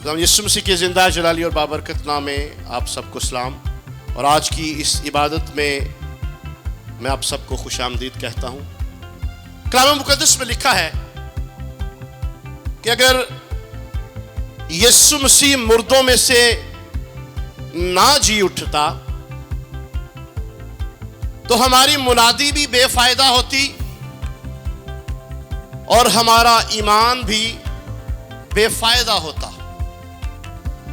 खुदावंद यीशु मसीह के ज़िंदा जलाली और बाबरकत नाम में आप सबको सलाम। और आज की इस इबादत में मैं आप सबको खुशामदीद कहता हूँ। कलाम मुक़द्दस में लिखा है कि अगर यीशु मसीह मुर्दों में से ना जी उठता तो हमारी मुनादी भी बेफायदा होती और हमारा ईमान भी बेफायदा होता।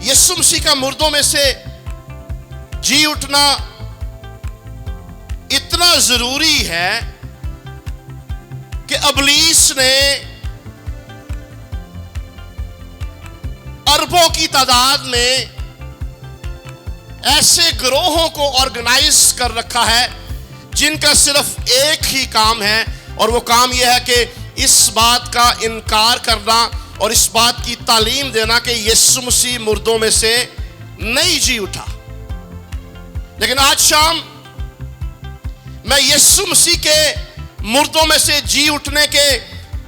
यीशु मसीह का मुर्दों में से जी उठना इतना जरूरी है कि इब्लीस ने अरबों की तादाद में ऐसे ग्रोहों को ऑर्गेनाइज कर रखा है जिनका सिर्फ एक ही काम है, और वो काम यह है कि इस बात का इनकार करना और इस बात की तालीम देना कि यीशु मसीह मुर्दों में से नहीं जी उठा। लेकिन आज शाम मैं यीशु मसीह के मुर्दों में से जी उठने के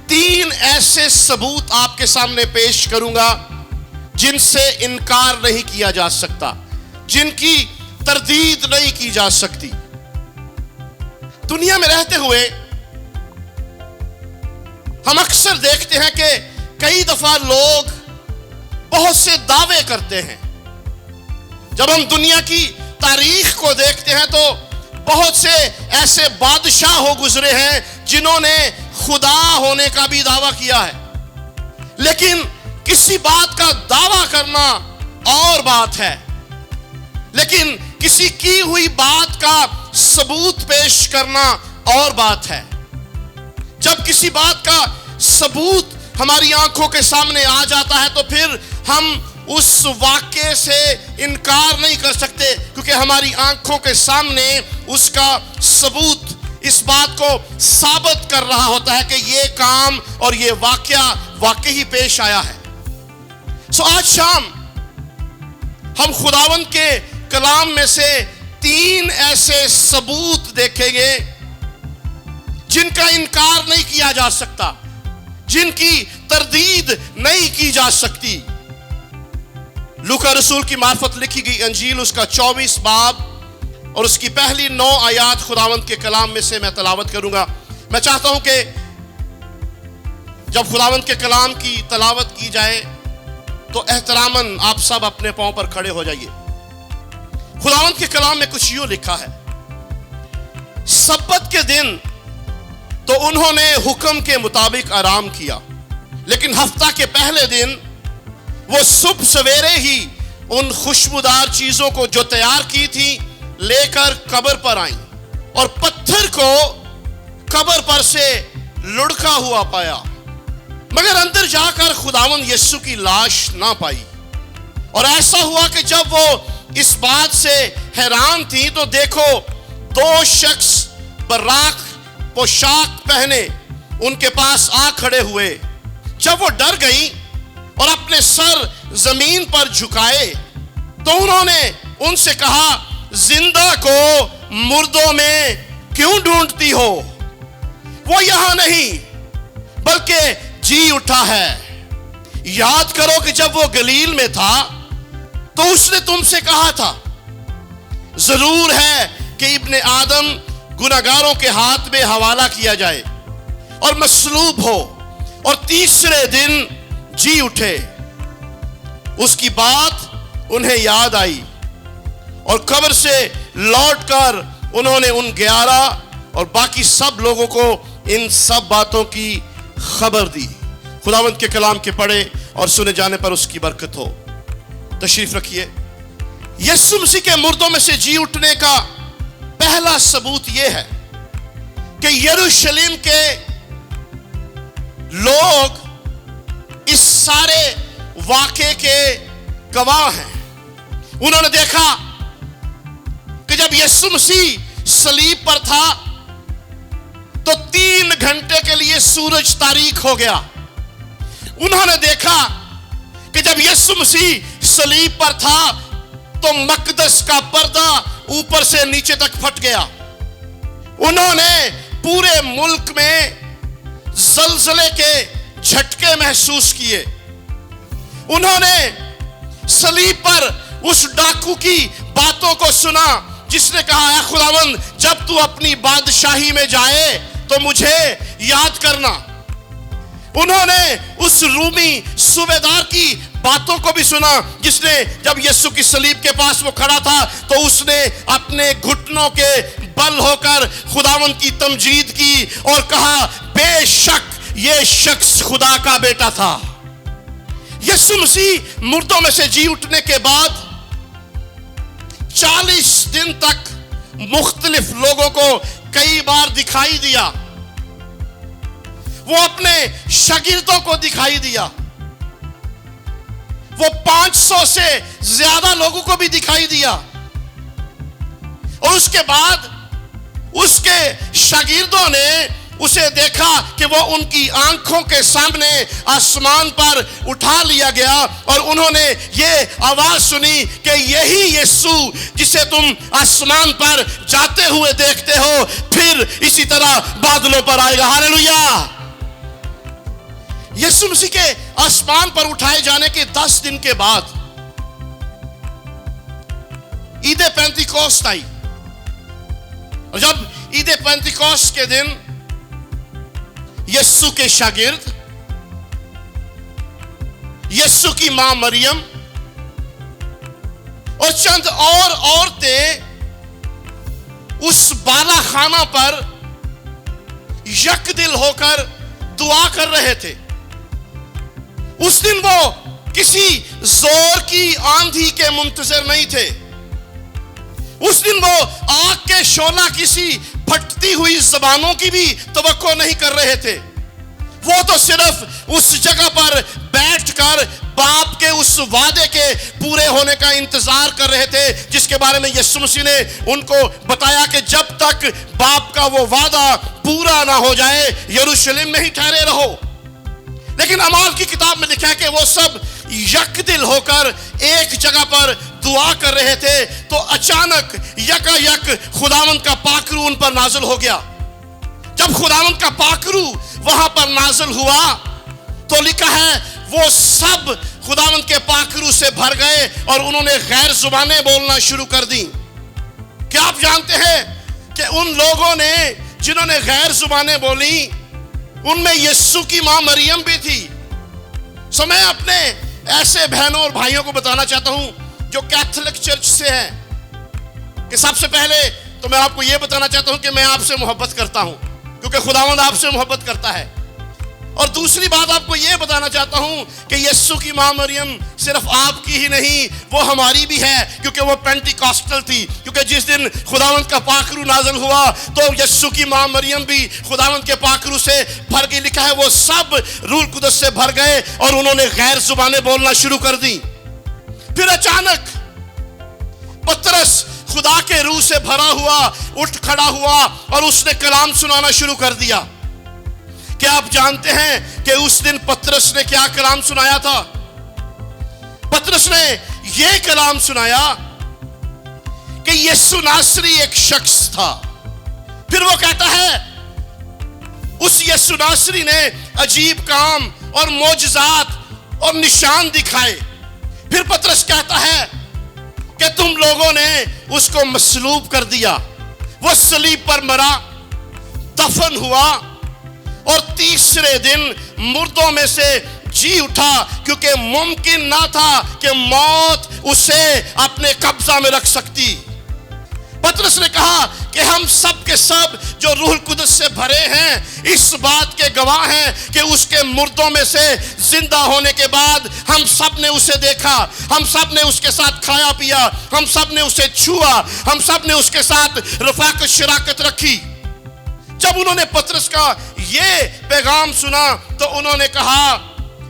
3 ऐसे सबूत आपके सामने पेश करूंगा जिनसे इनकार नहीं किया जा सकता, जिनकी तरदीद नहीं की जा सकती। दुनिया में रहते हुए हम अक्सर देखते हैं कि कई दफा लोग बहुत से दावे करते हैं। जब हम दुनिया की तारीख को देखते हैं तो बहुत से ऐसे बादशाह हो गुजरे हैं जिन्होंने खुदा होने का भी दावा किया है। लेकिन किसी बात का दावा करना और बात है, लेकिन किसी की हुई बात का सबूत पेश करना और बात है। जब किसी बात का सबूत हमारी आंखों के सामने आ जाता है तो फिर हम उस वाक्य से इनकार नहीं कर सकते, क्योंकि हमारी आंखों के सामने उसका सबूत इस बात को साबित कर रहा होता है कि ये काम और ये वाकया वाकई ही पेश आया है। आज शाम हम खुदावंद के कलाम में से 3 ऐसे सबूत देखेंगे जिनका इनकार नहीं किया जा सकता, जिनकी तरदीद नहीं की जा सकती। लूका रसूल की मार्फत लिखी गई अंजील उसका 24 बाब और उसकी पहली 9 आयात खुदावंद के कलाम में से मैं तलावत करूंगा। मैं चाहता हूं कि जब खुदावंद के कलाम की तलावत की जाए तो एहतरामन आप सब अपने पांव पर खड़े हो जाइए। खुदावंद के कलाम में कुछ यूं लिखा है, सब्बत के दिन तो उन्होंने हुक्म के मुताबिक आराम किया, लेकिन हफ्ता के पहले दिन वो सुबह सवेरे ही उन खुशबूदार चीजों को जो तैयार की थी लेकर कब्र पर आई और पत्थर को कब्र पर से लुढ़का हुआ पाया, मगर अंदर जाकर खुदावंद यीशु की लाश ना पाई। और ऐसा हुआ कि जब वो इस बात से हैरान थी तो देखो 2 शख्स बर्राक पोशाक पहने उनके पास आ खड़े हुए। जब वो डर गई और अपने सर जमीन पर झुकाए तो उन्होंने उनसे कहा, जिंदा को मुर्दों में क्यों ढूंढती हो? वो यहां नहीं बल्कि जी उठा है। याद करो कि जब वो गलील में था तो उसने तुमसे कहा था, जरूर है कि इब्ने आदम गुनाहगारों के हाथ में हवाला किया जाए और मसलूब हो और तीसरे दिन जी उठे। उसकी बात उन्हें याद आई और कब्र से लौटकर उन्होंने उन 11 और बाकी सब लोगों को इन सब बातों की खबर दी। खुदावंद के कलाम के पढ़े और सुने जाने पर उसकी बरकत हो। तशरीफ रखिए। यीशु मसीह के मुर्दों में से जी उठने का पहला सबूत यह है कि यरूशलेम के लोग इस सारे वाक़े के गवाह हैं। उन्होंने देखा कि जब यीशु मसीह सलीब पर था तो 3 घंटे के लिए सूरज तारीक हो गया। उन्होंने देखा कि जब यीशु मसीह सलीब पर था तो मकदस का पर्दा ऊपर से नीचे तक फट गया। उन्होंने पूरे मुल्क में जलजले के झटके महसूस किए। उन्होंने सलीब पर उस डाकू की बातों को सुना, जिसने कहा, ऐ खुदावंद, जब तू अपनी बादशाही में जाए तो मुझे याद करना। उन्होंने उस रूमी सूबेदार की बातों को भी सुना, जिसने जब यीशु की सलीब के पास वो खड़ा था तो उसने अपने घुटनों के बल होकर खुदावंद की तमजीद की और कहा, बेशक ये शख्स खुदा का बेटा था। यीशु मसीह मुर्दों में से जी उठने के बाद 40 दिन तक मुख्तलिफ लोगों को कई बार दिखाई दिया। वो अपने शागिर्दों को दिखाई दिया, वो 500 से ज्यादा लोगों को भी दिखाई दिया। और उसके बाद उसके शागिर्दों ने उसे देखा कि वो उनकी आंखों के सामने आसमान पर उठा लिया गया, और उन्होंने ये आवाज सुनी कि यही यीशु जिसे तुम आसमान पर जाते हुए देखते हो, फिर इसी तरह बादलों पर आएगा। हालेलुया। यीशु मसीह के आसमान पर उठाए जाने के 10 दिन के बाद ईद पेंतिकोस्त आई, और जब ईद पेंतिकोस्त के दिन यीशु के शागिर्द, यीशु की मां मरियम और चंद और औरतें उस बाला खाना पर यकदिल होकर दुआ कर रहे थे। उस दिन वो किसी जोर की आंधी के मुंतजर नहीं थे। उस दिन वो आग के शोला किसी फटती हुई जबानों की भी तवक्को नहीं कर रहे थे। वो तो सिर्फ उस जगह पर बैठकर बाप के उस वादे के पूरे होने का इंतजार कर रहे थे, जिसके बारे में यीशु मसीह ने उनको बताया कि जब तक बाप का वो वादा पूरा ना हो जाए यरूशलेम में ही ठहरे रहो। लेकिन अमाल की किताब में लिखा है कि वो सब यकदिल होकर एक जगह पर दुआ कर रहे थे, तो अचानक यकायक खुदावंद का पाकरू उन पर नाजिल हो गया। जब खुदावंद का पाकरू वहां पर नाजिल हुआ तो लिखा है वो सब खुदावंद के पाकरू से भर गए और उन्होंने गैर जुबानें बोलना शुरू कर दी। क्या आप जानते हैं कि उन लोगों ने जिन्होंने गैर जुबानें बोली उनमें यीशु की मां मरियम भी थी। सो मैं अपने ऐसे बहनों और भाइयों को बताना चाहता हूं जो कैथोलिक चर्च से हैं कि सबसे पहले तो मैं आपको यह बताना चाहता हूं कि मैं आपसे मोहब्बत करता हूं, क्योंकि खुदावंद आपसे मोहब्बत करता है। और दूसरी बात आपको यह बताना चाहता हूं कि यीशु की मां मरियम सिर्फ आपकी ही नहीं, वो हमारी भी है, क्योंकि वो पेंटिकॉस्टल थी। क्योंकि जिस दिन खुदावंद का पाकरू नाज़िल हुआ तो यीशु की मां मरियम भी खुदावंद के पाकरू से भर गई। लिखा है वो सब रूह कुदस से भर गए और उन्होंने गैर जुबानें बोलना शुरू कर दी। फिर अचानक पतरस खुदा के रूह से भरा हुआ उठ खड़ा हुआ और उसने कलाम सुनाना शुरू कर दिया। क्या आप जानते हैं कि उस दिन पतरस ने क्या कलाम सुनाया था? पतरस ने यह कलाम सुनाया कि यीशु नासरी एक शख्स था। फिर वो कहता है उस यीशु नासरी ने अजीब काम और मोजज़ात और निशान दिखाए। फिर पतरस कहता है कि तुम लोगों ने उसको मसलूब कर दिया। वो सलीब पर मरा, दफन हुआ और तीसरे दिन मुर्दों में से जी उठा, क्योंकि मुमकिन ना था कि मौत उसे अपने कब्जा में रख सकती। पतरस ने कहा कि हम सब के सब जो रूह कुदस से भरे हैं इस बात के गवाह हैं कि उसके मुर्दों में से जिंदा होने के बाद हम सब ने उसे देखा, हम सब ने उसके साथ खाया पिया, हम सब ने उसे छुआ, हम सब ने उसके साथ रफाकत शराकत रखी। जब उन्होंने पतरस का ये पैगाम सुना तो उन्होंने कहा,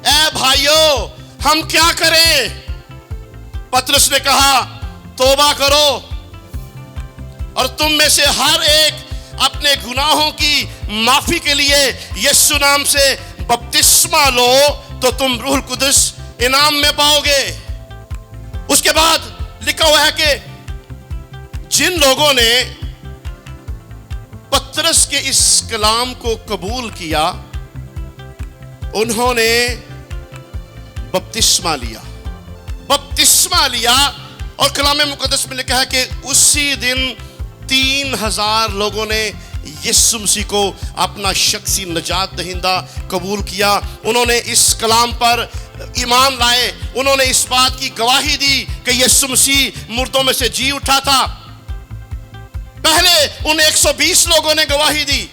ऐ भाइयों हम क्या करें? पतरस ने कहा, तौबा करो और तुम में से हर एक अपने गुनाहों की माफी के लिए यीशु नाम से बपतिस्मा लो, तो तुम रूह कुदस इनाम में पाओगे। उसके बाद लिखा हुआ है कि जिन लोगों ने पतरस के इस कलाम को कबूल किया उन्होंने बपतिस्मा लिया। बपतिस्मा लिया और कलाम मुकद्दस में लिखा है कि उसी दिन 3000 लोगों ने यीशु मसीह को अपना शख्सी निजात दहिंदा कबूल किया। उन्होंने इस कलाम पर ईमान लाए, उन्होंने इस बात की गवाही दी कि यीशु मसीह मुर्दों में से जी उठा था। पहले उन 120 लोगों ने गवाही दी,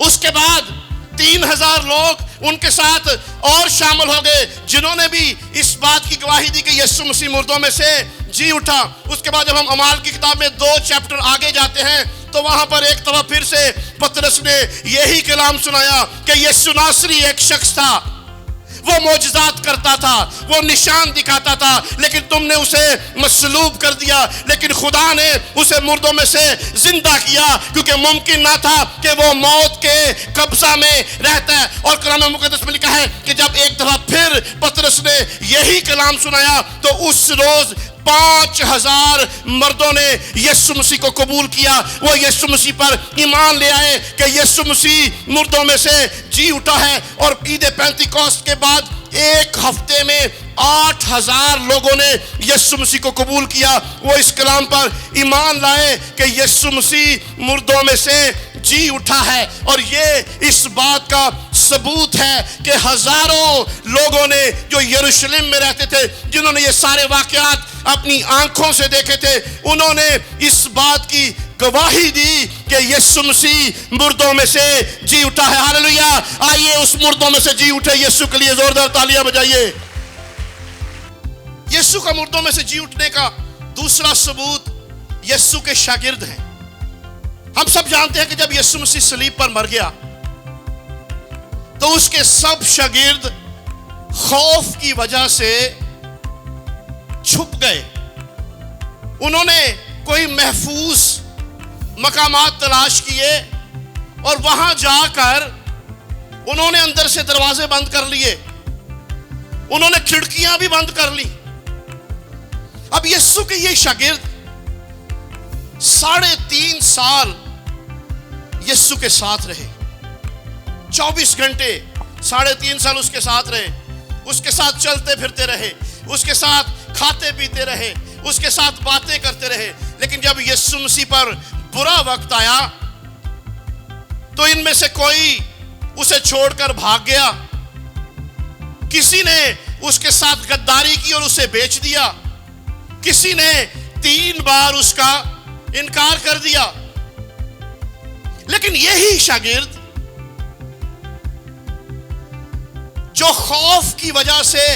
उसके बाद 3000 लोग उनके साथ और शामिल हो गए जिन्होंने भी इस बात की गवाही दी कि यीशु मसीह मुर्दों में से जी उठा। उसके बाद जब हम अमाल की किताब में 2 चैप्टर आगे जाते हैं तो वहां पर एक दफा फिर से पतरस ने यही कलाम सुनाया कि यीशु नासरी एक शख्स था, वो मौजज़ात करता था, वो निशान दिखाता था, लेकिन तुमने उसे मसलूब कर दिया। लेकिन खुदा ने उसे मुर्दों में से जिंदा किया, क्योंकि मुमकिन ना था कि वो मौत के कब्जा में रहता है। और कलाम मुकद्दस में लिखा है कि जब एक दफा फिर पतरस ने यही कलाम सुनाया तो उस रोज 5000 मर्दों ने यीशु मसीह को कबूल किया। वो यीशु मसीह पर ईमान ले आए कि यीशु मसीह मुर्दों में से जी उठा है। और ईद पेंतिकोस्त के बाद एक हफ्ते में 8000 लोगों ने यीशु मसीह को कबूल किया। वो इस कलाम पर ईमान लाए कि यीशु मसीह मुर्दों में से जी उठा है। और ये इस बात का सबूत है कि हजारों लोगों ने जो यरूशलेम में रहते थे, जिन्होंने ये सारे वाकयात अपनी आंखों से देखे थे, उन्होंने इस बात की गवाही दी कि यीशु मसीह मुर्दों में से जी उठा है। हालेलुया! आइए उस मुर्दों में से जी उठे यीशु के लिए जोरदार तालियां बजाइए। यीशु का मुर्दों में से जी उठने का दूसरा सबूत यीशु के शागिर्द हैं। हम सब जानते हैं कि जब यीशु मसीह सलीब पर मर गया तो उसके सब शागिर्द खौफ की वजह से छुप गए। उन्होंने कोई महफूज मकामात तलाश किए और वहां जाकर उन्होंने अंदर से दरवाजे बंद कर लिए, उन्होंने खिड़कियां भी बंद कर ली। अब यीशु के ये शागिर्द 3.5 साल यीशु के साथ रहे, 24 घंटे 3.5 साल उसके साथ रहे, उसके साथ चलते फिरते रहे, उसके साथ खाते पीते रहे, उसके साथ बातें करते रहे। लेकिन जब यीशु मसीह पर बुरा वक्त आया तो इनमें से कोई उसे छोड़कर भाग गया, किसी ने उसके साथ गद्दारी की और उसे बेच दिया, किसी ने 3 बार उसका इनकार कर दिया। लेकिन यही शागिर्द जो खौफ की वजह से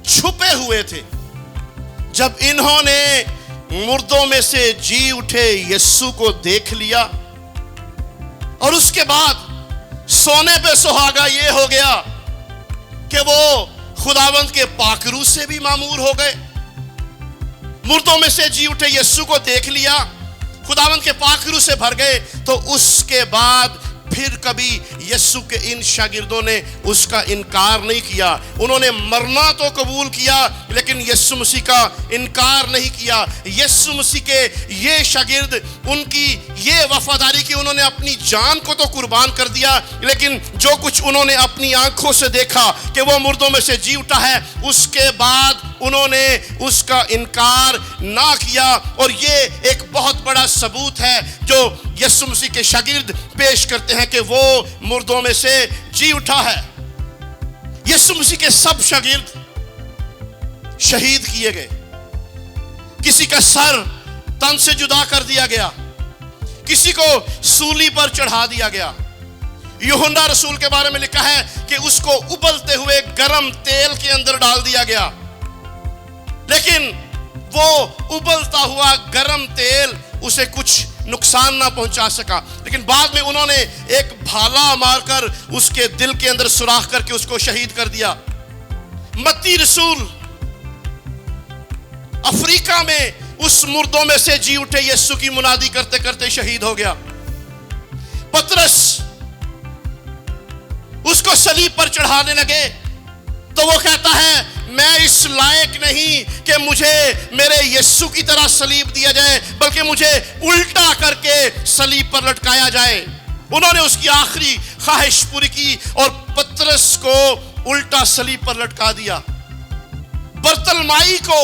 छुपे हुए थे, जब इन्होंने मुर्दों में से जी उठे यीशु को देख लिया और उसके बाद सोने पे सुहागा ये हो गया कि वो खुदावंद के पाकरू से भी मामूर हो गए। मुर्दों में से जी उठे यीशु को देख लिया, खुदावंद के पाकरू से भर गए, तो उसके बाद फिर कभी यीशु के इन शागिर्दों ने उसका इनकार नहीं किया। उन्होंने मरना तो कबूल किया लेकिन यीशु मसीह का इनकार नहीं किया। यीशु मसीह के ये शागिर्द, उनकी ये वफादारी की उन्होंने अपनी जान को तो कुर्बान कर दिया, लेकिन जो कुछ उन्होंने अपनी आंखों से देखा कि वो मुर्दों में से जी उठा है, उसके बाद उन्होंने उसका इनकार ना किया। और ये एक बहुत बड़ा सबूत है जो यीशु मसीह के शागिर्द पेश करते हैं कि वो मुर्दों में से जी उठा है। यीशु मसीह के सब शागिर्द शहीद किए गए, किसी का सर तन से जुदा कर दिया गया, किसी को सूली पर चढ़ा दिया गया। यूहन्ना रसूल के बारे में लिखा है कि उसको उबलते हुए गर्म तेल के अंदर डाल दिया गया, लेकिन वो उबलता हुआ गर्म तेल उसे कुछ नुकसान ना पहुंचा सका। लेकिन बाद में उन्होंने एक भाला मारकर उसके दिल के अंदर सुराख करके उसको शहीद कर दिया। मत्ती रसूल अफ्रीका में उस मुर्दों में से जी उठे यीशु की मुनादी करते करते शहीद हो गया। पतरस उसको सलीब पर चढ़ाने लगे तो वो कहता है, मैं इस लायक नहीं कि मुझे मेरे यीशु की तरह सलीब दिया जाए, बल्कि मुझे उल्टा करके सलीब पर लटकाया जाए। उन्होंने उसकी आखिरी ख्वाहिश पूरी की और पतरस को उल्टा सलीब पर लटका दिया। बरतलमाई को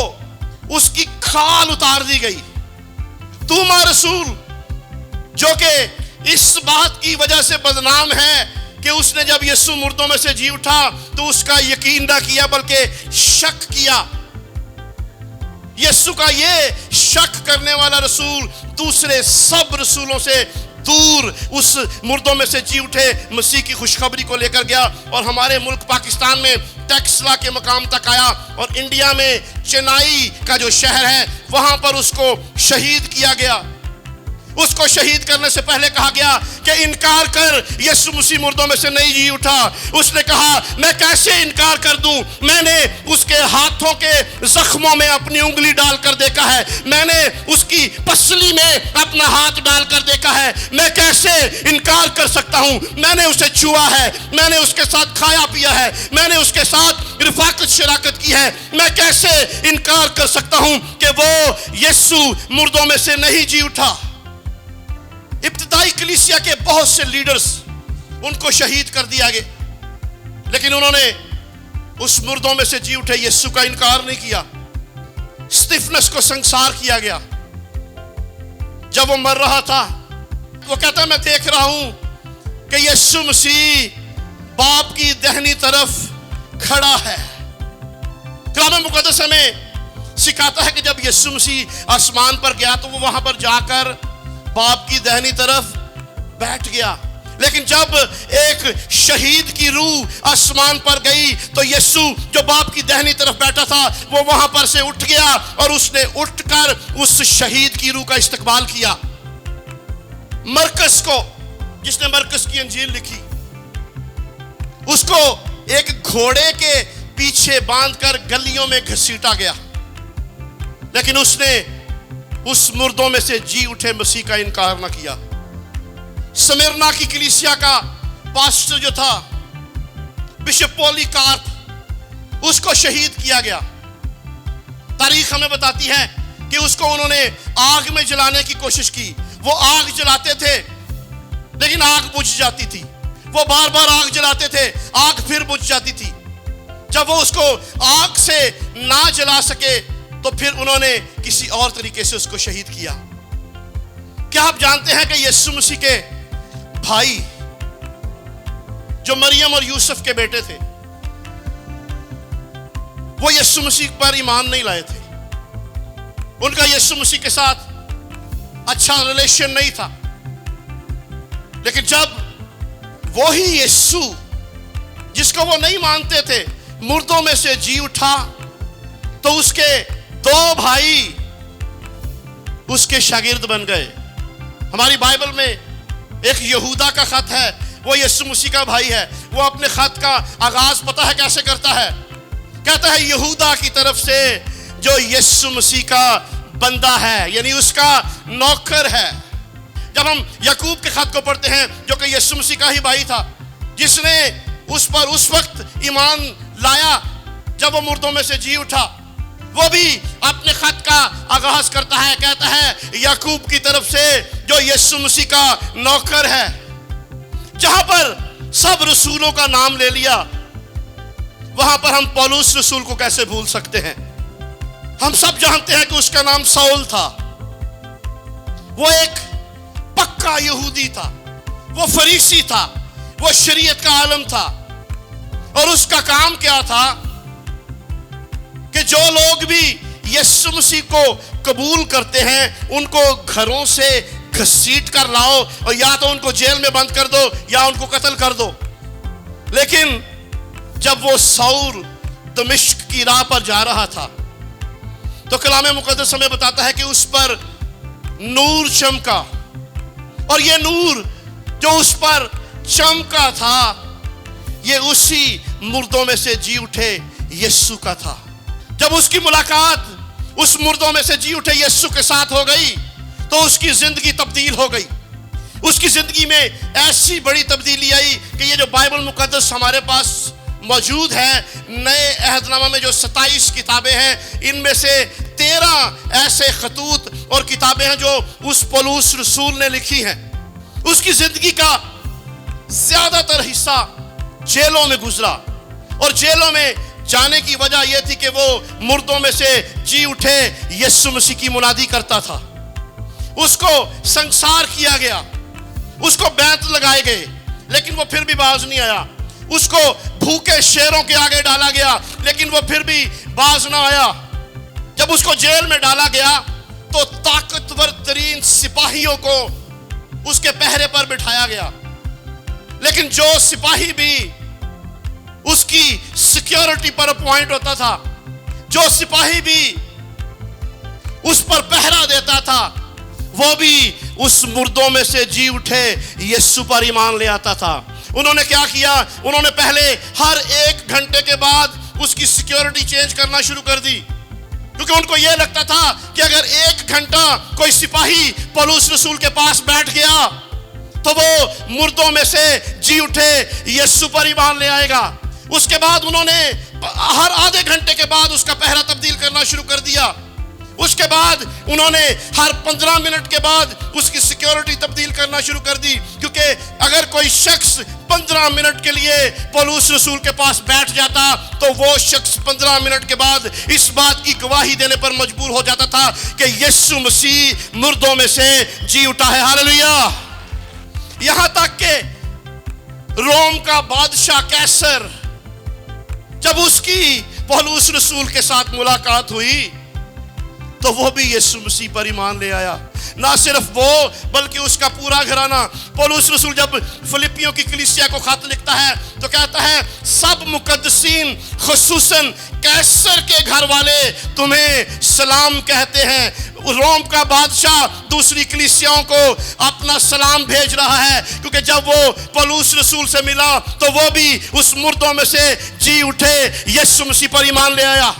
उसकी खाल उतार दी गई। तूमा रसूल जो कि इस बात की वजह से बदनाम है कि उसने जब यीशु मुर्दों में से जी उठा तो उसका यकीन ना किया बल्कि शक किया। यीशु का ये शक करने वाला रसूल दूसरे सब रसूलों से दूर उस मुर्दों में से जी उठे मसीह की खुशखबरी को लेकर गया और हमारे मुल्क पाकिस्तान में टेक्सला के मकाम तक आया और इंडिया में चेन्नई का जो शहर है वहां पर उसको शहीद किया गया। उसको शहीद करने से पहले कहा गया कि इनकार कर, यीशु मसीह मुर्दों में से नहीं जी उठा। उसने कहा मैं कैसे इनकार कर दूं, मैंने उसके हाथों के जख्मों में अपनी उंगली डालकर देखा है, मैंने उसकी पसली में अपना हाथ डालकर देखा है, मैं कैसे इनकार कर सकता हूं। मैंने उसे छुआ है, मैंने उसके साथ खाया पिया है, मैंने उसके साथ रिफाकत शराकत की है, मैं कैसे इनकार कर सकता हूं कि वो यीशु मुर्दों में से नहीं जी उठा। इब्तिदाई कलीसिया के बहुत से लीडर्स उनको शहीद कर दिया गया, लेकिन उन्होंने उस मुर्दों में से जी उठे यीशु का इनकार नहीं किया। स्टीफनस को संसार किया गया। जब वो मर रहा था वो कहता मैं देख रहा हूं कि यीशु मसीह बाप की दाहिनी तरफ खड़ा है। कलाम मुकद्दस हमें सिखाता है कि जब यीशु मसीह आसमान पर गया तो वो वहां पर जाकर बाप की दाहिनी तरफ बैठ गया। लेकिन जब एक शहीद की रूह आसमान पर गई तो यीशु जो बाप की दाहिनी तरफ बैठा था वो वहां पर से उठ गया और उसने उठकर उस शहीद की रूह का इस्तकबाल किया। मरकस को, जिसने मरकस की अंजील लिखी, उसको एक घोड़े के पीछे बांधकर गलियों में घसीटा गया, लेकिन उसने उस मुर्दों में से जी उठे मसीह का इनकार ना किया। स्मिरना की कलीसिया का पास्टर जो था बिशप पॉलीकार्प, उसको शहीद किया गया। तारीख हमें बताती है कि उसको उन्होंने आग में जलाने की कोशिश की। वो आग जलाते थे लेकिन आग बुझ जाती थी, वो बार बार आग जलाते थे, आग फिर बुझ जाती थी। जब वो उसको आग से ना जला सके तो फिर उन्होंने किसी और तरीके से उसको शहीद किया। क्या आप जानते हैं कि यीशु मसीह के भाई जो मरियम और यूसुफ के बेटे थे वो यीशु मसीह पर ईमान नहीं लाए थे। उनका यीशु मसीह के साथ अच्छा रिलेशन नहीं था। लेकिन जब वो ही यीशु जिसको वो नहीं मानते थे मुर्दों में से जी उठा तो उसके दो भाई उसके शागिर्द बन गए। हमारी बाइबल में एक यहूदा का खत है, वो यीशु मसीह का भाई है। वो अपने खत का आगाज पता है कैसे करता है? कहता है यहूदा की तरफ से जो यीशु मसीह का बंदा है, यानी उसका नौकर है। जब हम याकूब के खत को पढ़ते हैं जो कि यीशु मसीह का ही भाई था, जिसने उस पर उस वक्त ईमान लाया जब वो मुर्दों में से जी उठा, वो भी अपने खत का आगाज करता है, कहता है याकूब की तरफ से जो यीशु मसीह का नौकर है। जहां पर सब रसूलों का नाम ले लिया वहां पर हम पौलुस रसूल को कैसे भूल सकते हैं? हम सब जानते हैं कि उसका नाम साउल था। वो एक पक्का यहूदी था, वो फरीसी था, वो शरीयत का आलम था और उसका काम क्या था कि जो लोग भी यीशु मसीह को कबूल करते हैं उनको घरों से घसीट कर लाओ और या तो उनको जेल में बंद कर दो या उनको कत्ल कर दो। लेकिन जब वो साउल दमिश्क की राह पर जा रहा था तो कलाम मुकद्दस हमें बताता है कि उस पर नूर चमका और ये नूर जो उस पर चमका था ये उसी मुर्दों में से जी उठे यीशु का था। जब उसकी मुलाकात उस मुर्दों में से जी उठे यीशु के साथ हो गई तो उसकी जिंदगी तब्दील हो गई। उसकी जिंदगी में ऐसी बड़ी तब्दीली आई कि ये जो बाइबल मुकद्दस हमारे पास मौजूद है, नए अहदनामा में जो 27 किताबें हैं, इनमें से 13 ऐसे खतूत और किताबें हैं जो उस पौलुस रसूल ने लिखी हैं। उसकी जिंदगी का ज्यादातर हिस्सा जेलों में गुजरा और जेलों में جانے کی وجہ یہ تھی کہ وہ مردوں میں سے جی اٹھے یسوع مسیح کی منادی کرتا تھا. اس کو سنسار کیا گیا, اس کو بیعت لگائے گئے, لیکن وہ پھر بھی باز نہیں آیا. اس کو بھوکے شیروں کے آگے ڈالا گیا, لیکن وہ پھر بھی باز نہ آیا. جب اس کو جیل میں ڈالا گیا تو طاقتور ترین سپاہیوں کو اس کے پہرے پر بٹھایا گیا, لیکن جو سپاہی بھی اس کی سیکیورٹی پر اپوائنٹ ہوتا تھا, جو سپاہی بھی اس پر پہرا دیتا تھا, وہ بھی اس مردوں میں سے جی اٹھے یسوع پر ایمان لے آتا تھا. انہوں نے کیا کیا؟ انہوں نے پہلے ہر 1 گھنٹے کے بعد اس کی سیکیورٹی چینج کرنا شروع کر دی, کیونکہ ان کو یہ لگتا تھا کہ اگر 1 گھنٹہ کوئی سپاہی پولس رسول کے پاس بیٹھ گیا تو وہ مردوں میں سے جی اٹھے یسوع پر ایمان لے آئے گا. اس کے بعد انہوں نے ہر آدھے گھنٹے کے بعد اس کا پہرا تبدیل کرنا شروع کر دیا. اس کے بعد انہوں نے ہر 15 منٹ کے بعد اس کی سیکیورٹی تبدیل کرنا شروع کر دی, کیونکہ اگر کوئی شخص 15 منٹ کے لیے پولس رسول کے پاس بیٹھ جاتا تو وہ شخص 15 منٹ کے بعد اس بات کی گواہی دینے پر مجبور ہو جاتا تھا کہ یسوع مسیح مردوں میں سے جی اٹھا ہے. ہاللیلویہ. یہاں تک کہ روم کا بادشاہ کیسر, جب اس کی پولس رسول کے ساتھ ملاقات ہوئی تو وہ بھی یسوع مسیح پر ایمان لے آیا. نہ صرف وہ بلکہ اس کا پورا گھرانہ. پولس رسول جب فلپیوں کی کلیسیا کو خط لکھتا ہے تو کہتا ہے سب مقدسین خصوصاً کیسر کے گھر والے تمہیں سلام کہتے ہیں. روم کا بادشاہ دوسری کلیسیاؤں کو اپنا سلام بھیج رہا ہے, کیونکہ جب وہ پولس رسول سے ملا تو وہ بھی اس مردوں میں سے جی اٹھے یسوع مسیح پر ایمان لے آیا.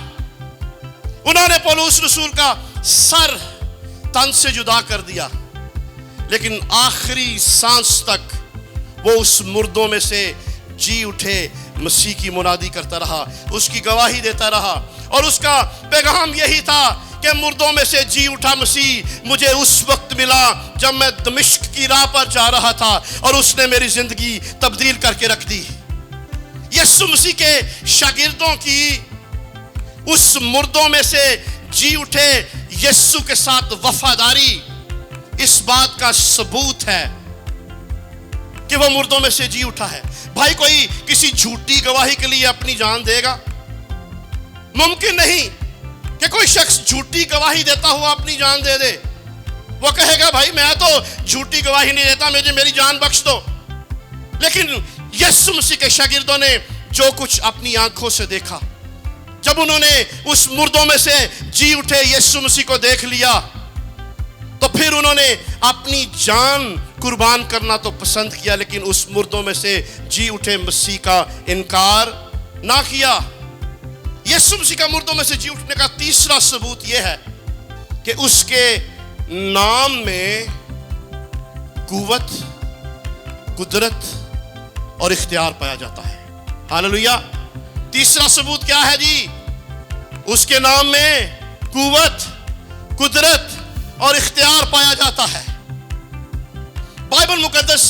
انہوں نے پولس رسول کا سر تن سے جدا کر دیا, لیکن آخری سانس تک وہ اس مردوں میں سے جی اٹھے مسیح کی منادی کرتا رہا, اس کی گواہی دیتا رہا. اور اس کا پیغام یہی تھا کہ مردوں میں سے جی اٹھا مسیح مجھے اس وقت ملا جب میں دمشق کی راہ پر جا رہا تھا, اور اس نے میری زندگی تبدیل کر کے رکھ دی. یسوع مسیح کے شاگردوں کی اس مردوں میں سے جی اٹھے یسوع کے ساتھ وفاداری اس بات کا ثبوت ہے کہ وہ مردوں میں سے جی اٹھا ہے. بھائی کوئی کسی جھوٹی گواہی کے لیے اپنی جان دے گا؟ ممکن نہیں کہ کوئی شخص جھوٹی گواہی دیتا ہوا اپنی جان دے دے. وہ کہے گا بھائی میں تو جھوٹی گواہی نہیں دیتا, مجھے میری جان بخش دو. لیکن یسوع مسیح کے شاگردوں نے جو کچھ اپنی آنکھوں سے دیکھا, جب انہوں نے اس مردوں میں سے جی اٹھے یسوع مسیح کو دیکھ لیا تو پھر انہوں نے اپنی جان قربان کرنا تو پسند کیا, لیکن اس مردوں میں سے جی اٹھے مسیح کا انکار نہ کیا. یسوع مسیح کا مردوں میں سے جی اٹھنے کا تیسرا ثبوت یہ ہے کہ اس کے نام میں قوت, قدرت اور اختیار پایا جاتا ہے. ہاللیلویہ. تیسرا ثبوت کیا ہے جی؟ اس کے نام میں قوت, قدرت اور اختیار پایا جاتا ہے. بائبل مقدس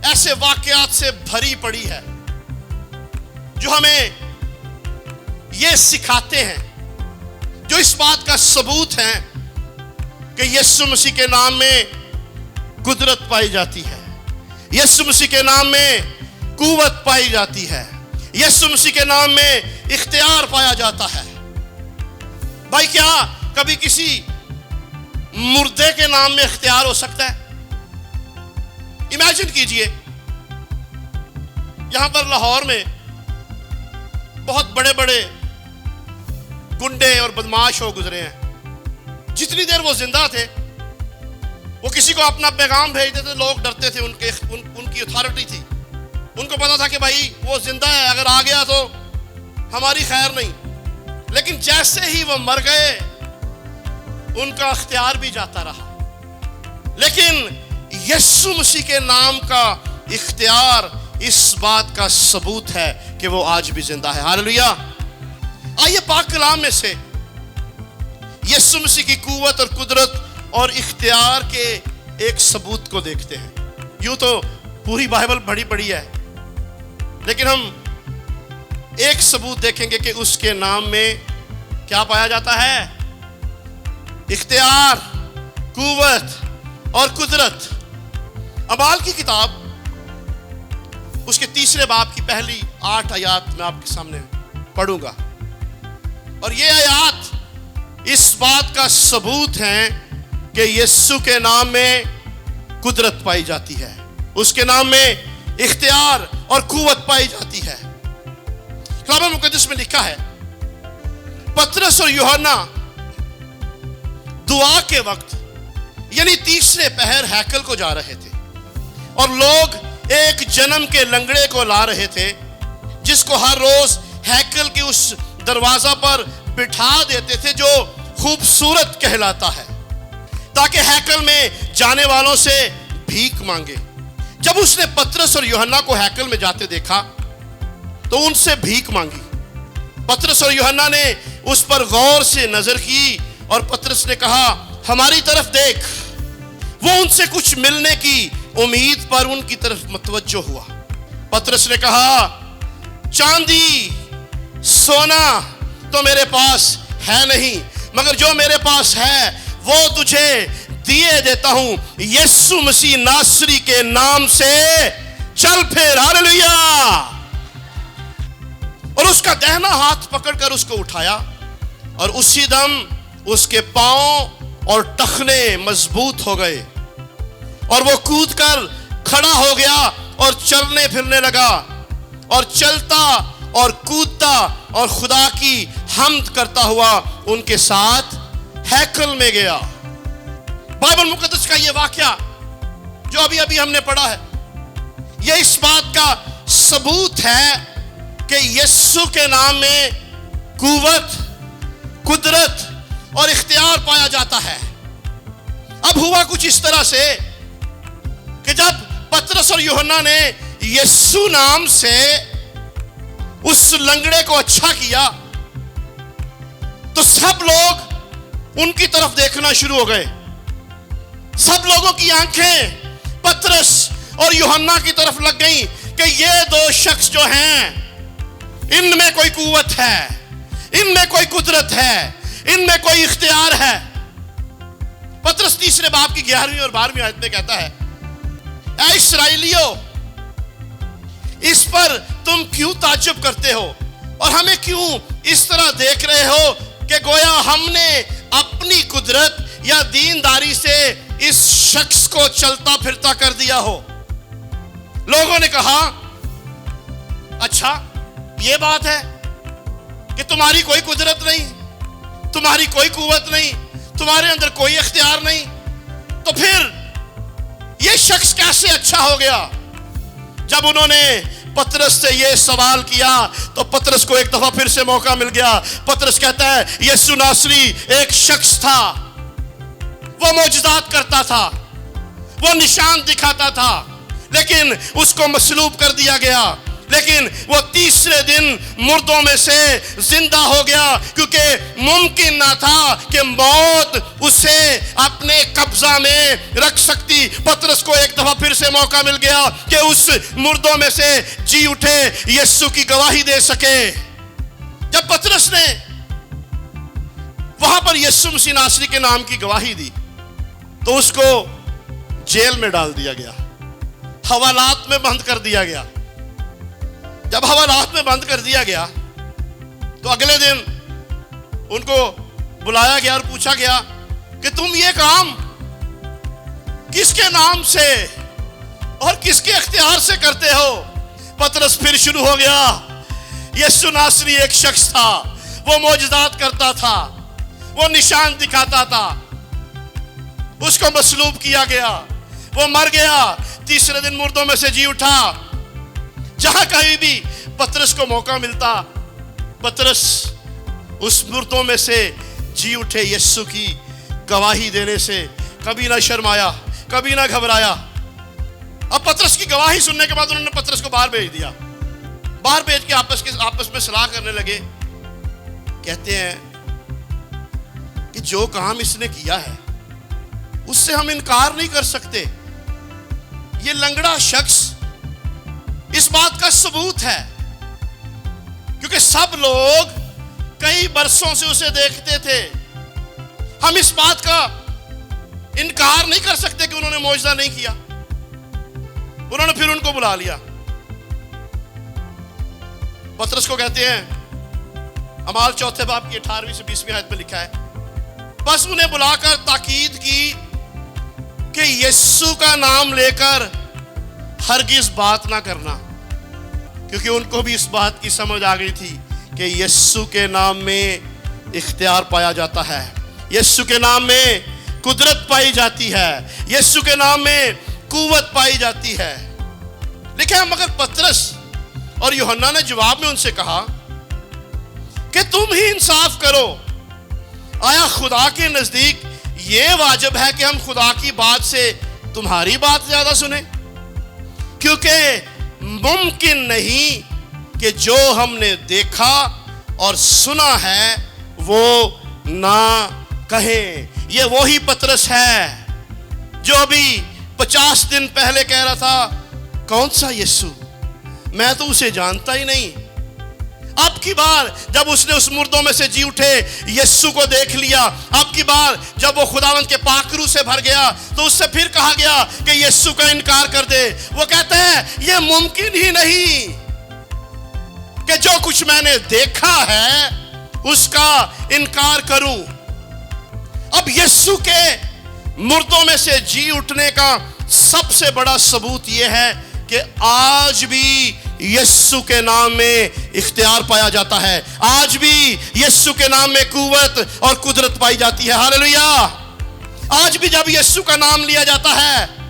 ایسے واقعات سے بھری پڑی ہے جو ہمیں یہ سکھاتے ہیں, جو اس بات کا ثبوت ہے کہ یسوع مسیح کے نام میں قدرت پائی جاتی ہے, یسوع مسیح کے نام میں قوت پائی جاتی ہے, یسوع مسیح کے نام میں اختیار پایا جاتا ہے. بھائی کیا کبھی کسی مردے کے نام میں اختیار ہو سکتا ہے؟ امیجن کیجئے یہاں پر لاہور میں بہت بڑے بڑے گنڈے اور بدماش ہو گزرے ہیں. جتنی دیر وہ زندہ تھے وہ کسی کو اپنا پیغام بھیجتے تھے, لوگ ڈرتے تھے, ان کی اتھارٹی تھی, ان کو پتا تھا کہ بھائی وہ زندہ ہے, اگر آ گیا تو ہماری خیر نہیں. لیکن جیسے ہی وہ مر گئے ان کا اختیار بھی جاتا رہا. لیکن یسوع مسیح کے نام کا اختیار اس بات کا ثبوت ہے کہ وہ آج بھی زندہ ہے. ہاللیلویہ. آئیے پاک کلام میں سے یسوع مسیح کی قوت اور قدرت اور اختیار کے ایک ثبوت کو دیکھتے ہیں. یوں تو پوری بائبل بڑی پڑی ہے, لیکن ہم ایک ثبوت دیکھیں گے کہ اس کے نام میں کیا پایا جاتا ہے؟ اختیار، قوت اور قدرت۔ اعمال کی کتاب اس کے 3 باب کی پہلی 8 آیات میں آپ کے سامنے پڑھوں گا، اور یہ آیات اس بات کا ثبوت ہیں کہ یسوع کے نام میں قدرت پائی جاتی ہے، اس کے نام میں اختیار اور قوت پائی جاتی ہے۔ کلام مقدس میں لکھا ہے پطرس اور یوحنا دعا کے وقت یعنی تیسرے پہر ہیکل کو جا رہے تھے، اور لوگ ایک جنم کے لنگڑے کو لا رہے تھے جس کو ہر روز ہیکل کے اس دروازہ پر بٹھا دیتے تھے جو خوبصورت کہلاتا ہے، تاکہ ہیکل میں جانے والوں سے بھیک مانگے۔ جب اس نے پطرس اور یوحنا کو ہیکل میں جاتے دیکھا تو ان سے بھیک مانگی۔ پطرس اور یوحنا نے اس پر غور سے نظر کی اور پطرس نے کہا، ہماری طرف دیکھ۔ وہ ان سے کچھ ملنے کی امید پر ان کی طرف متوجہ ہوا۔ پطرس نے کہا، چاندی سونا تو میرے پاس ہے نہیں، مگر جو میرے پاس ہے وہ تجھے دیے دیتا ہوں، یسوع مسیح ناصری کے نام سے چل پھر۔ ہاللیلویا۔ اور اس کا دہنا ہاتھ پکڑ کر اس کو اٹھایا، اور اسی دم اس کے پاؤں اور ٹخنے مضبوط ہو گئے، اور وہ کود کر کھڑا ہو گیا اور چلنے پھرنے لگا، اور چلتا اور کودتا اور خدا کی حمد کرتا ہوا ان کے ساتھ ہیکل میں گیا۔ بائبل مقدس کا یہ واقعہ جو ابھی ہم نے پڑھا ہے، یہ اس بات کا ثبوت ہے کہ یسوع کے نام میں قوت، قدرت اور اختیار پایا جاتا ہے۔ اب ہوا کچھ اس طرح سے کہ جب پطرس اور یوحنا نے یسوع نام سے اس لنگڑے کو اچھا کیا تو سب لوگ ان کی طرف دیکھنا شروع ہو گئے۔ سب لوگوں کی آنکھیں پطرس اور یوحنا کی طرف لگ گئیں کہ یہ دو شخص جو ہیں ان میں کوئی قوت ہے، ان میں کوئی قدرت ہے، ان میں کوئی اختیار ہے۔ پطرس 3 باب کی 11ویں اور 12ویں آیت میں کہتا ہے، اے اسرائیلیو، اس پر تم کیوں تعجب کرتے ہو اور ہمیں کیوں اس طرح دیکھ رہے ہو کہ گویا ہم نے اپنی قدرت یا دینداری سے اس شخص کو چلتا پھرتا کر دیا ہو۔ لوگوں نے کہا، اچھا یہ بات ہے کہ تمہاری کوئی قدرت نہیں، تمہاری کوئی قوت نہیں، تمہارے اندر کوئی اختیار نہیں، تو پھر یہ شخص کیسے اچھا ہو گیا؟ جب انہوں نے پطرس سے یہ سوال کیا تو پطرس کو ایک دفعہ پھر سے موقع مل گیا۔ پطرس کہتا ہے، یسوع ناصری ایک شخص تھا، وہ معجزات کرتا تھا، وہ نشان دکھاتا تھا، لیکن اس کو مصلوب کر دیا گیا، لیکن وہ تیسرے دن مردوں میں سے زندہ ہو گیا، کیونکہ ممکن نہ تھا کہ موت اسے اپنے قبضہ میں رکھ سکتی۔ پطرس کو ایک دفعہ پھر سے موقع مل گیا کہ اس مردوں میں سے جی اٹھے یسوع کی گواہی دے سکے۔ جب پطرس نے وہاں پر یسوع مسیح ناصری کے نام کی گواہی دی تو اس کو جیل میں ڈال دیا گیا، حوالات میں بند کر دیا گیا۔ جب حوالات میں بند کر دیا گیا تو اگلے دن ان کو بلایا گیا اور پوچھا گیا کہ تم یہ کام کس کے نام سے اور کس کے اختیار سے کرتے ہو؟ پطرس پھر شروع ہو گیا، یسوع ناصری ایک شخص تھا، وہ معجزات کرتا تھا، وہ نشان دکھاتا تھا، اس کو مصلوب کیا گیا، وہ مر گیا، تیسرے دن مردوں میں سے جی اٹھا۔ جہاں کہیں بھی پطرس کو موقع ملتا، پطرس اس مردوں میں سے جی اٹھے یسوع کی گواہی دینے سے کبھی نہ شرمایا، کبھی نہ گھبرایا۔ اب پطرس کی گواہی سننے کے بعد انہوں نے پطرس کو باہر بھیج دیا۔ باہر بھیج کے آپس میں صلاح کرنے لگے۔ کہتے ہیں کہ جو کام اس نے کیا ہے اس سے ہم انکار نہیں کر سکتے۔ یہ لنگڑا شخص اس بات کا ثبوت ہے، کیونکہ क्योंकि सब लोग कई बरसों से उसे देखते थे। हम इस बात का इनकार नहीं कर सकते कि उन्होंने मौजज़ा नहीं किया। उन्होंने फिर उनको बुला लिया। पतरस को कहते हैं, अमाल 4 बाब की 18वीं से 20वीं आयत में लिखा है, बस उन्हें बुलाकर ताकीद की कि यीशु का नाम लेकर हरगिज बात ना करना, क्योंकि उनको भी इस बात की समझ आ गई थी कि यीशु के नाम में इख्तियार पाया जाता है, यीशु के नाम में कुदरत पाई जाती है, यीशु के नाम में कुव्वत पाई जाती है। लिखा है, मगर पतरस और यूहन्ना ने जवाब में उनसे कहा कि तुम ही इंसाफ करो, आया खुदा के नजदीक ये वाजिब है कि हम खुदा की बात से तुम्हारी बात ज्यादा सुने? क्योंकि मुमकिन नहीं कि जो हमने देखा और सुना है वो ना कहें। ये वही पतरस है जो अभी 50 दिन पहले कह रहा था, कौन सा यीशु, मैं तो उसे जानता ही नहीं। अब की बार जब उसने उस मुर्दों में से जी उठे यीशु को देख लिया, अब की बार जब वो खुदावंद के पाक रूह से भर गया, तो उससे फिर कहा गया कि यीशु का इनकार कर दे। वो कहते हैं, ये मुमकिन ही नहीं कि जो कुछ मैंने देखा है उसका इनकार करूं। अब यीशु के मुर्दों में से जी उठने का सबसे बड़ा सबूत यह है कि आज भी यीशु के नाम में इख्तियार पाया जाता है, आज भी यीशु के नाम में कुव्वत और कुदरत पाई जाती है। हालेलुया। आज भी जब यीशु का नाम लिया जाता है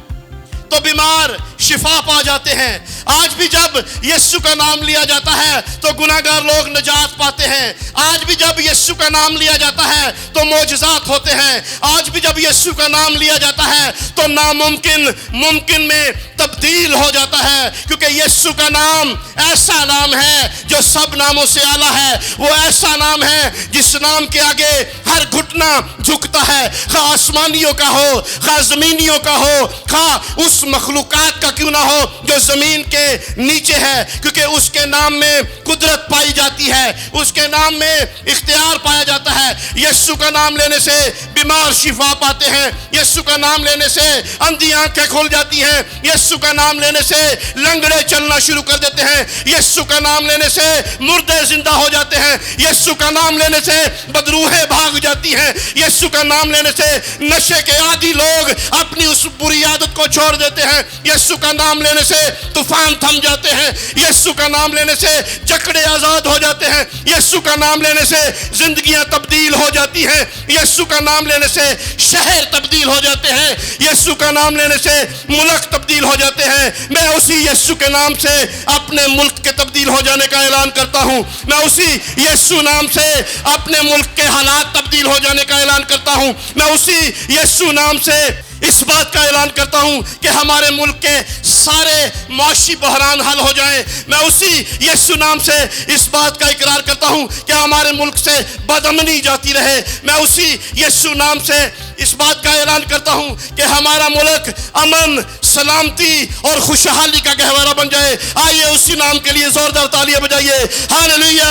तो बीमार शिफा पा जाते हैं। आज भी जब यीशु का नाम लिया जाता है तो गुनाहगार लोग निजात पाते हैं। आज भी जब यीशु का नाम लिया जाता है तो मौजज़ात होते हैं। आज भी जब यीशु का नाम लिया जाता है तो नामुमकिन मुमकिन में तब्दील हो जाता है, क्योंकि यीशु का नाम ऐसा नाम है जो सब नामों से आला है। वो ऐसा नाम है जिस नाम के आगे हर घुटना झुकता है, खा आसमानियों का हो, खा जमीनियों का हो, खा उस मखलूकात का क्यों ना हो जो जमीन के नीचे है, क्योंकि उसके नाम में कुदरत पाई जाती है, उसके नाम में इख्तियार पाया जाता है। यीशु का नाम लेने से बीमार शिफा पाते हैं, यीशु का नाम लेने से अंधी आंखें खुल जाती हैं, यीशु का नाम लेने से लंगड़े चलना शुरू कर देते हैं, यीशु का नाम लेने से मुर्दे जिंदा हो जाते हैं, यीशु का नाम लेने से बदरूहें भाग जाती हैं, यीशु का नाम लेने से नशे के आदी लोग अपनी उस बुरी आदत को छोड़ देते हैं, यीशु का नाम लेने से तूफान थम जाते हैं, यीशु का नाम लेने से जकड़े आजाद हो जाते हैं, यीशु का नाम लेने से जिंदगियां तब्दील हो जाती हैं, यीशु का नाम लेने से शहर तब्दील हो जाते हैं, यीशु का नाम लेने से मुल्क तब्दील हो जाते हैं। मैं उसी यीशु के नाम से अपने मुल्क के तब्दील हो जाने का ऐलान करता हूं। मैं उसी यीशु नाम से अपने मुल्क के हालात तब्दील हो जाने का ऐलान करता हूं। मैं उसी यीशु नाम से इस बात का ऐलान करता हूं कि हमारे मुल्क के सारे माशी बहरान हल हो जाएं। मैं उसी यीशु नाम से इस बात का इकरार करता हूं कि हमारे मुल्क से बदअमनी जाती रहे। मैं उसी यीशु नाम से इस बात का ऐलान करता हूं कि हमारा मुल्क अमन, सलामती और खुशहाली का गहवारा बन जाए। आइए उसी नाम के लिए जोरदार तालियां बजाइए। हालेलुया।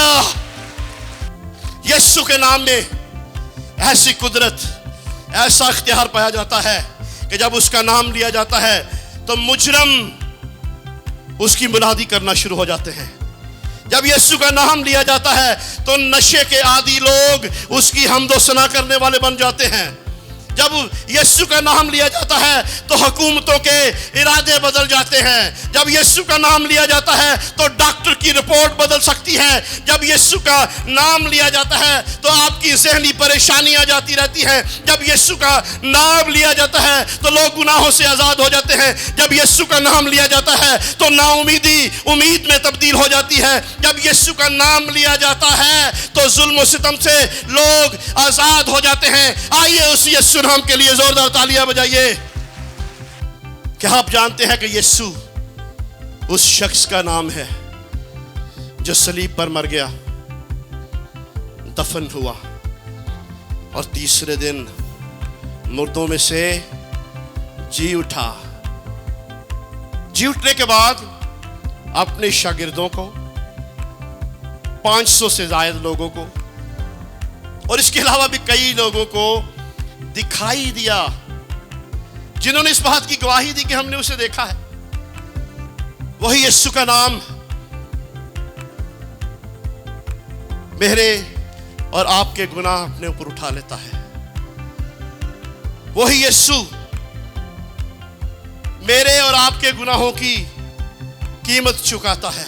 यीशु के नाम में ऐसी कुदरत, ऐसा इख्तियार पाया जाता है कि जब उसका नाम लिया जाता है तो मुजरम उसकी मुनादी करना शुरू हो जाते हैं। जब यीशु का नाम लिया जाता है तो नशे के आदी लोग उसकी हम्दो सना करने वाले बन जाते हैं। जब यीशु का नाम लिया जाता है तो हुकूमतों के इरादे बदल जाते हैं। जब यीशु का नाम लिया जाता है तो डॉक्टर की रिपोर्ट बदल सकती है। जब यीशु का नाम लिया जाता है तो आपकी ज़हनी परेशानियां जाती रहती हैं। जब यीशु का नाम लिया जाता है तो लोग गुनाहों से आज़ाद हो जाते हैं। जब यीशु का नाम लिया जाता है तो नाउमीदी उम्मीद में तब्दील हो जाती है। जब यीशु का नाम लिया जाता है तो जुल्म और सितम से लोग आज़ाद हो जाते हैं। आइए उस यीशु नाम के लिए जोरदार तालियां बजाइए। क्या आप जानते हैं कि यीशु उस शख्स का नाम है जो सलीब पर मर गया, दफन हुआ और तीसरे दिन मुर्दों में से जी उठा। जी उठने के बाद अपने शागिर्दों को 500 से ज्यादा लोगों को और इसके अलावा भी कई लोगों को दिखाई दिया, जिन्होंने इस बात की गवाही दी कि हमने उसे देखा है। वही यीशु का नाम मेरे और आपके गुनाह अपने ऊपर उठा लेता है। वही यीशु मेरे और आपके गुनाहों की कीमत चुकाता है।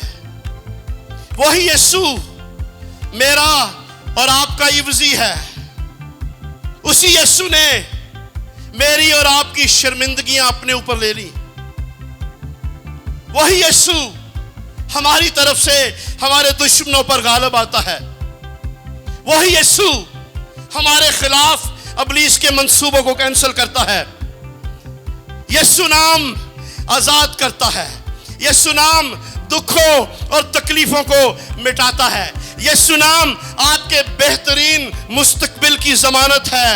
वही यीशु मेरा और आपका इवजी है। उसी यीशु ने मेरी और आपकी शर्मिंदगियां अपने ऊपर ले ली। वही यीशु हमारी तरफ से हमारे दुश्मनों पर गालिब आता है। वही यीशु हमारे खिलाफ इब्लीस के मंसूबों को कैंसिल करता है। यीशु नाम आजाद करता है। यीशु नाम दुखों और तकलीफों को मिटाता है। यीशु नाम आपके बेहतरीन मुस्तकबिल की जमानत है।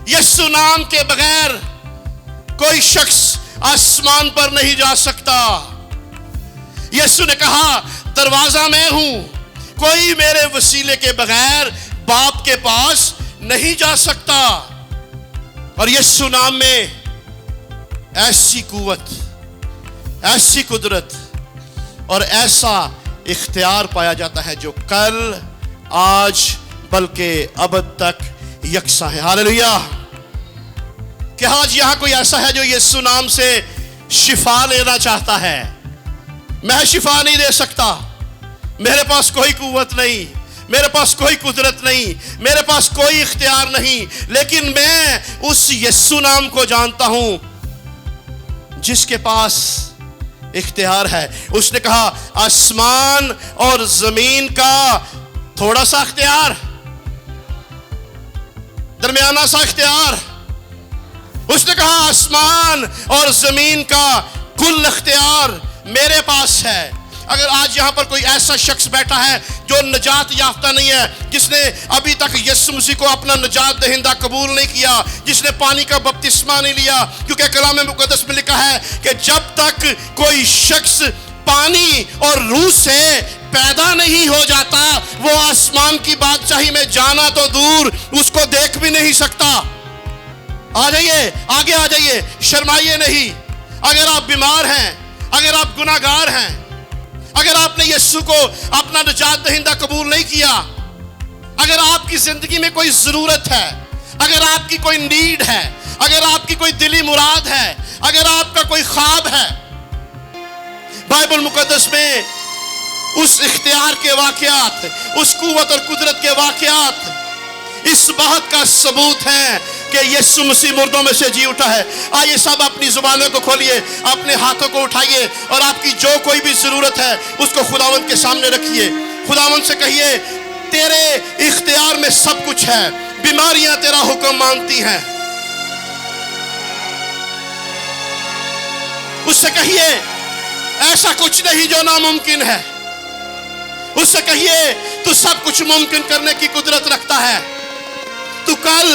यीशु नाम के बगैर कोई शख्स आसमान पर नहीं जा सकता। यीशु ने कहा, दरवाजा मैं हूं, कोई मेरे वसीले के बगैर बाप के पास नहीं जा सकता। और यीशु नाम में ऐसी कुव्वत, ऐसी कुदरत और ऐसा इख्तियार पाया जाता है जो कल, आज, बल्कि अबद तक यकसा है। हालेलुया। कि आज यहां कोई ऐसा है जो यीशु नाम से शिफा लेना चाहता है? मैं शिफा नहीं दे सकता, मेरे पास कोई कुव्वत नहीं, मेरे पास कोई कुदरत नहीं, मेरे पास कोई इख्तियार नहीं, लेकिन मैं उस यीशु नाम को जानता हूं जिसके पास इख्तियार है। उसने कहा, आसमान और जमीन का थोड़ा सा इख्तियार, दरमियाना सा इख्तियार। उसने कहा, आसमान और जमीन का कुल इख्तियार मेरे पास है। अगर आज यहां पर कोई ऐसा शख्स बैठा है जो नजात याफ्ता नहीं है, जिसने अभी तक यीशु मसीह को अपना नजात दहिंदा कबूल नहीं किया, जिसने पानी का बपतिस्मा नहीं लिया, क्योंकि कलाम मुकद्दस में लिखा है कि जब तक कोई शख्स पानी और रूह से पैदा नहीं हो जाता, वो आसमान की बादशाही में जाना तो दूर, उसको देख भी नहीं सकता। आ जाइए, आगे आ जाइए, शर्माइए नहीं। अगर आप बीमार हैं, अगर आप गुनाहगार हैं, अगर आपने यीशु को अपना निजात दहिंदा कबूल नहीं किया, अगर आपकी जिंदगी में कोई जरूरत है, अगर आपकी कोई नीड है, अगर आपकी कोई दिली मुराद है, अगर आपका कोई ख्वाब है, बाइबल मुकद्दस में उस इख्तियार के वाकयात, उस कुव्वत और कुदरत के वाकयात इस बात का सबूत है कि यीशु मसीह मुर्दों में से जी उठा है। आइए सब अपनी जुबानों को खोलिए, अपने हाथों को उठाइए और आपकी जो कोई भी जरूरत है उसको खुदावंद के सामने रखिए। खुदावंद से कहिए, तेरे इख्तियार में सब कुछ है, बीमारियां तेरा हुक्म मानती हैं। उससे कहिए, ऐसा कुछ नहीं जो नामुमकिन है। उससे कहिए, तू सब कुछ मुमकिन करने की कुदरत रखता है। तू कल,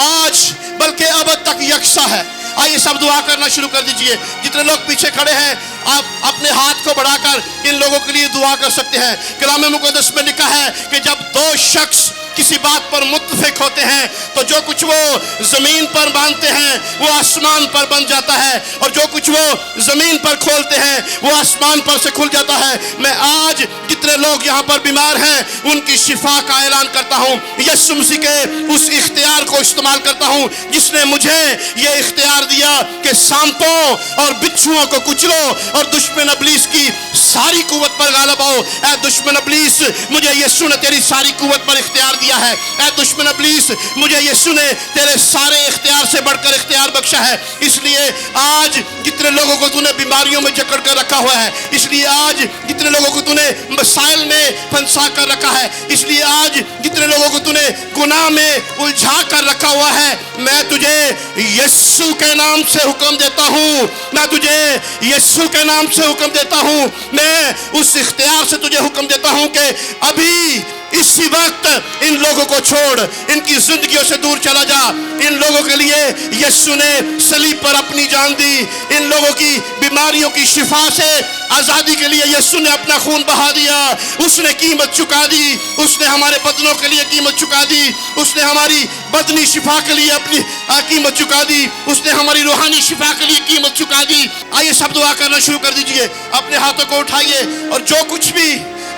आज, बल्कि अबद तक यकसा है। आइए सब दुआ करना शुरू कर दीजिए। जितने लोग पीछे खड़े हैं, आप अपने हाथ को बढ़ाकर इन लोगों के लिए दुआ कर सकते हैं। कलाम मुकद्दस में लिखा है कि जब दो शख्स किसी बात पर मुत्तफिक होते हैं तो जो कुछ वो जमीन पर बांधते हैं वो आसमान पर बन जाता है, और जो कुछ वो जमीन पर खोलते हैं वो आसमान पर से खुल जाता है। मैं आज जितने लोग यहाँ पर बीमार हैं उनकी शिफा का ऐलान करता हूँ। यीशु मसीह के उस इख्तियार को इस्तेमाल करता हूँ जिसने मुझे ये इख्तियार दिया कि सांपों और बिच्छुओं को कुचलो और दुश्मन इब्लीस की सारी कुव्वत पर गालिब आओ। ऐ दुश्मन इब्लीस, मुझे यीशु ने तेरी सारी कुव्वत पर इख्तियार दिया है। ऐ दुश्मन इब्लीस, मुझे यीशु ने तेरे सारे इख्तियार से बढ़कर इख्तियार बख्शा है। इसलिए आज जितने लोगों को तूने बीमारियों में जकड़ कर रखा हुआ है, इसलिए आज जितने लोगों को तूने मसाइल में फंसा कर रखा है, इसलिए आज जितने लोगों को तूने गुनाह में उलझा कर रखा हुआ है, मैं तुझे यीशु के नाम से हुक्म देता हूँ। मैं तुझे यीशु के नाम से हुक्म देता हूँ। मैं उस इख्तियार से तुझे हुक्म देता हूँ कि अभी इसी वक्त इन लोगों को छोड़, इनकी जिंदगियों से दूर चला जा। इन लोगों के लिए यीशु ने सलीब पर अपनी जान दी। इन लोगों की बीमारियों की शिफा से आजादी के लिए यीशु ने अपना खून बहा दिया। उसने कीमत चुका दी, उसने हमारे बदनों के लिए कीमत चुका दी, उसने हमारी बदनी शिफा के लिए अपनी कीमत चुका दी, उसने हमारी रूहानी शिफा के लिए कीमत चुका दी। आइए सब दुआ करना शुरू कर दीजिए, अपने हाथों को उठाइए और जो कुछ भी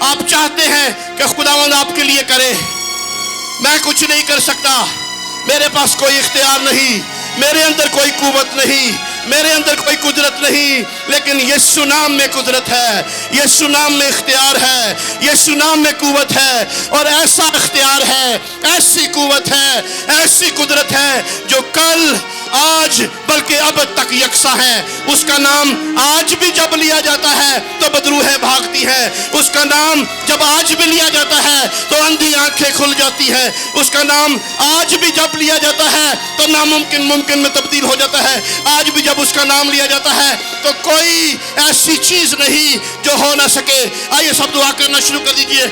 आप चाहते हैं कि खुदावंद आपके लिए करे। मैं कुछ नहीं कर सकता, मेरे पास कोई इख्तियार नहीं, मेरे अंदर कोई कुव्वत नहीं, मेरे अंदर कोई कुदरत नहीं, लेकिन यीशु नाम में कुदरत है, यीशु नाम में इख्तियार है, यीशु नाम में कुव्वत है। और ऐसा इख्तियार है, ऐसी कुव्वत है, ऐसी कुदरत है जो कल आज बल्कि अब तक यकसा है। उसका नाम आज भी जब लिया जाता है तो बदरूहें भागती है, उसका नाम जब आज भी लिया जाता है तो अंधी आंखें खुल जाती है, उसका नाम आज भी जब लिया जाता है तो नामुमकिन मुमकिन में तब्दील हो जाता है। आज भी जब उसका नाम लिया जाता है तो कोई ऐसी चीज नहीं जो हो ना सके। आइए सब दुआ करना शुरू कर दीजिए।